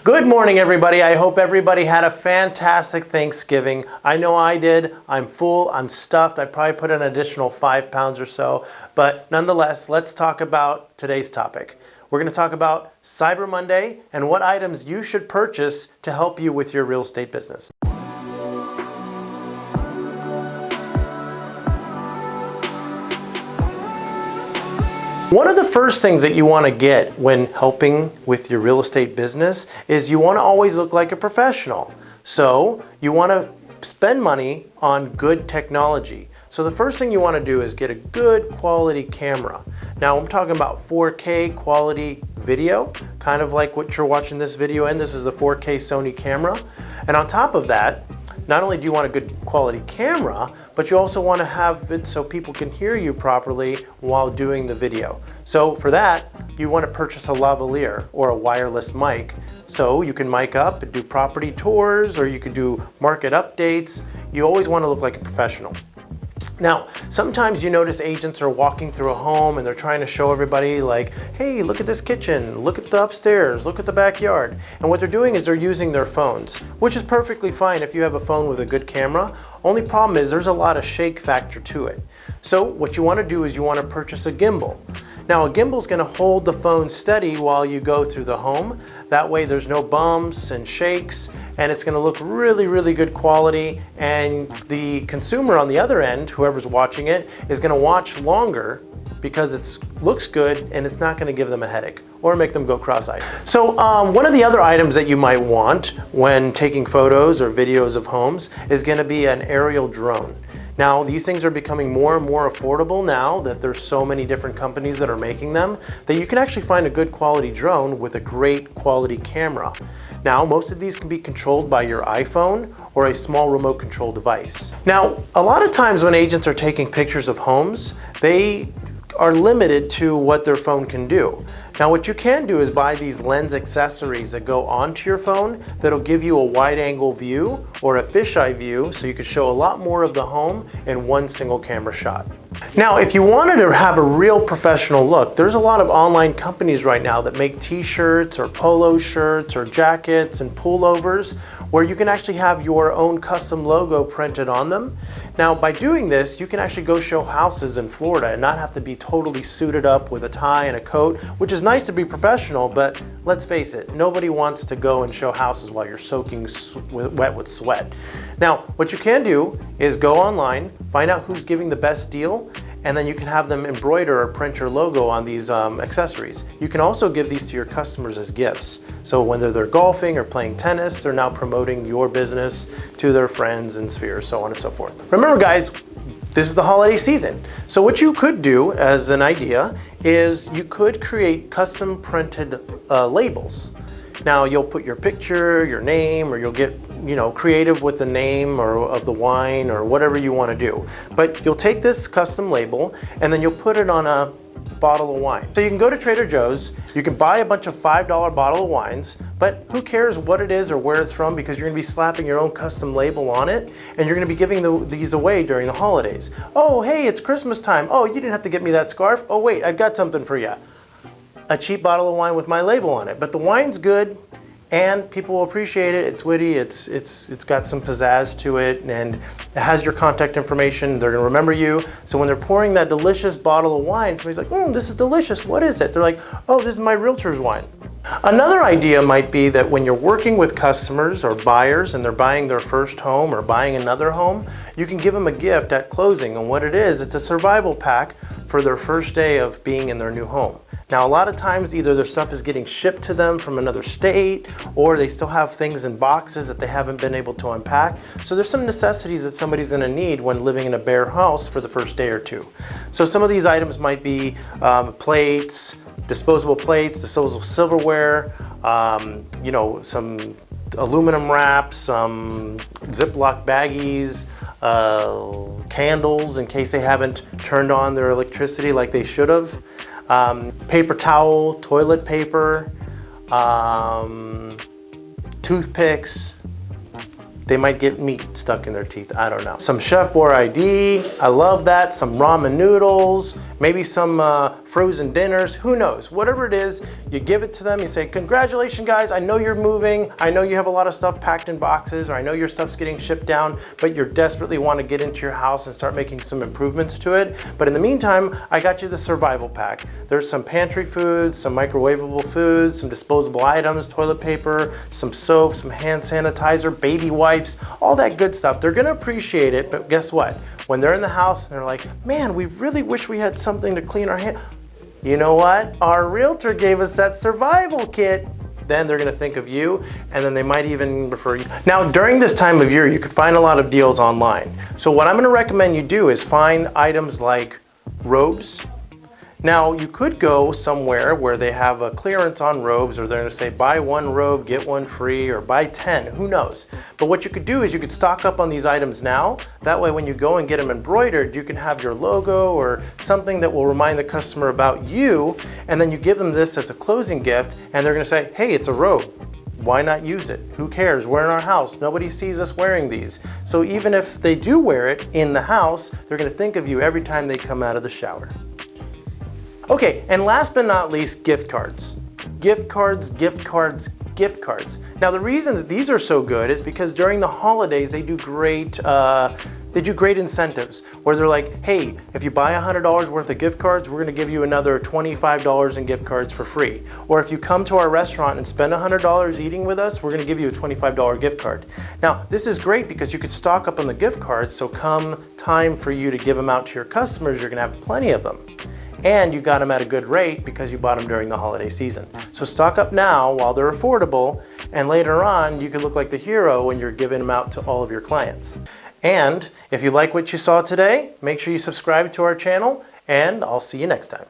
Good morning, everybody. I hope everybody had a fantastic Thanksgiving. I know I did. I'm full, I'm stuffed. I probably put an additional 5 pounds or so. But nonetheless, let's talk about today's topic. We're going to talk about Cyber Monday and what items you should purchase to help you with your real estate business. One of the first things that you want to get when helping with your real estate business is you want to always look like a professional. So you want to spend money on good technology. So the first thing you want to do is get a good quality camera. Now I'm talking about 4K quality video, kind of like what you're watching this video in. This is a 4K Sony camera. And on top of that, not only do you want a good quality camera, but you also want to have it so people can hear you properly while doing the video. So for that, you want to purchase a lavalier or a wireless mic. So you can mic up and do property tours, or you could do market updates. You always want to look like a professional. Now, sometimes you notice agents are walking through a home and they're trying to show everybody like, hey, look at this kitchen, look at the upstairs, look at the backyard. And what they're doing is they're using their phones, which is perfectly fine if you have a phone with a good camera. Only problem is there's a lot of shake factor to it. So what you want to do is you want to purchase a gimbal. Now a gimbal is going to hold the phone steady while you go through the home. That way there's no bumps and shakes, and it's going to look really, really good quality, and the consumer on the other end, whoever's watching it, is going to watch longer because it looks good and it's not going to give them a headache or make them go cross-eyed. So one of the other items that you might want when taking photos or videos of homes is going to be an aerial drone. Now, these things are becoming more and more affordable now that there's so many different companies that are making them, that you can actually find a good quality drone with a great quality camera. Now, most of these can be controlled by your iPhone or a small remote control device. Now, a lot of times when agents are taking pictures of homes, they are limited to what their phone can do. Now what you can do is buy these lens accessories that go onto your phone that'll give you a wide angle view or a fisheye view, so you can show a lot more of the home in one single camera shot. Now if you wanted to have a real professional look, there's a lot of online companies right now that make t-shirts or polo shirts or jackets and pullovers where you can actually have your own custom logo printed on them. Now by doing this, you can actually go show houses in Florida and not have to be totally suited up with a tie and a coat, which is nice to be professional, but let's face it, nobody wants to go and show houses while you're soaking wet with sweat. Now, what you can do is go online, find out who's giving the best deal, and then you can have them embroider or print your logo on these accessories. You can also give these to your customers as gifts. So whether they're golfing or playing tennis, they're now promoting your business to their friends and spheres, so on and so forth. Remember guys, this is the holiday season. So what you could do as an idea is you could create custom printed labels. Now you'll put your picture, your name, or you'll get creative with the name or of the wine or whatever you want to do. But you'll take this custom label and then you'll put it on a bottle of wine. So you can go to Trader Joe's, you can buy a bunch of $5 bottle of wines, but who cares what it is or where it's from, because you're going to be slapping your own custom label on it, and you're going to be giving these away during the holidays. Oh, hey, it's Christmas time. Oh, you didn't have to get me that scarf. Oh, wait, I've got something for you. A cheap bottle of wine with my label on it. But the wine's good, and people will appreciate it. It's witty, it's got some pizzazz to it, and it has your contact information. They're gonna remember you. So when they're pouring that delicious bottle of wine, somebody's like, this is delicious, what is it? They're like, oh, this is my realtor's wine. Another idea might be that when you're working with customers or buyers and they're buying their first home or buying another home, you can give them a gift at closing. And what it is, it's a survival pack for their first day of being in their new home. Now, a lot of times either their stuff is getting shipped to them from another state, or they still have things in boxes that they haven't been able to unpack. So there's some necessities that somebody's gonna need when living in a bare house for the first day or two. So some of these items might be plates, disposable silverware, some aluminum wraps, some Ziploc baggies, candles in case they haven't turned on their electricity like they should have. Paper towel, toilet paper, toothpicks. They might get meat stuck in their teeth, I don't know. Some Chef Boyardee, I love that. Some ramen noodles, maybe some frozen dinners, who knows? Whatever it is, you give it to them, you say, congratulations guys, I know you're moving, I know you have a lot of stuff packed in boxes, or I know your stuff's getting shipped down, but you desperately want to get into your house and start making some improvements to it. But in the meantime, I got you the survival pack. There's some pantry foods, some microwavable foods, some disposable items, toilet paper, some soap, some hand sanitizer, baby wipes, all that good stuff. They're gonna appreciate it, but guess what? When they're in the house and they're like, man, we really wish we had something to clean our hands. You know what? Our realtor gave us that survival kit. Then they're gonna think of you, and then they might even refer you. Now, during this time of year, you can find a lot of deals online. So what I'm gonna recommend you do is find items like robes. Now, you could go somewhere where they have a clearance on robes, or they're gonna say buy one robe, get one free, or buy 10, who knows? But what you could do is you could stock up on these items now. That way, when you go and get them embroidered, you can have your logo or something that will remind the customer about you, and then you give them this as a closing gift, and they're gonna say, hey, it's a robe. Why not use it? Who cares? We're in our house. Nobody sees us wearing these. So even if they do wear it in the house, they're gonna think of you every time they come out of the shower. Okay, and last but not least, gift cards. Gift cards, gift cards, gift cards. Now the reason that these are so good is because during the holidays they do great incentives where they're like, hey, if you buy $100 worth of gift cards, we're gonna give you another $25 in gift cards for free. Or if you come to our restaurant and spend $100 eating with us, we're gonna give you a $25 gift card. Now, this is great because you could stock up on the gift cards, so come time for you to give them out to your customers, you're gonna have plenty of them. And you got them at a good rate because you bought them during the holiday season. So stock up now while they're affordable, and later on you can look like the hero when you're giving them out to all of your clients. And if you like what you saw today, make sure you subscribe to our channel, and I'll see you next time.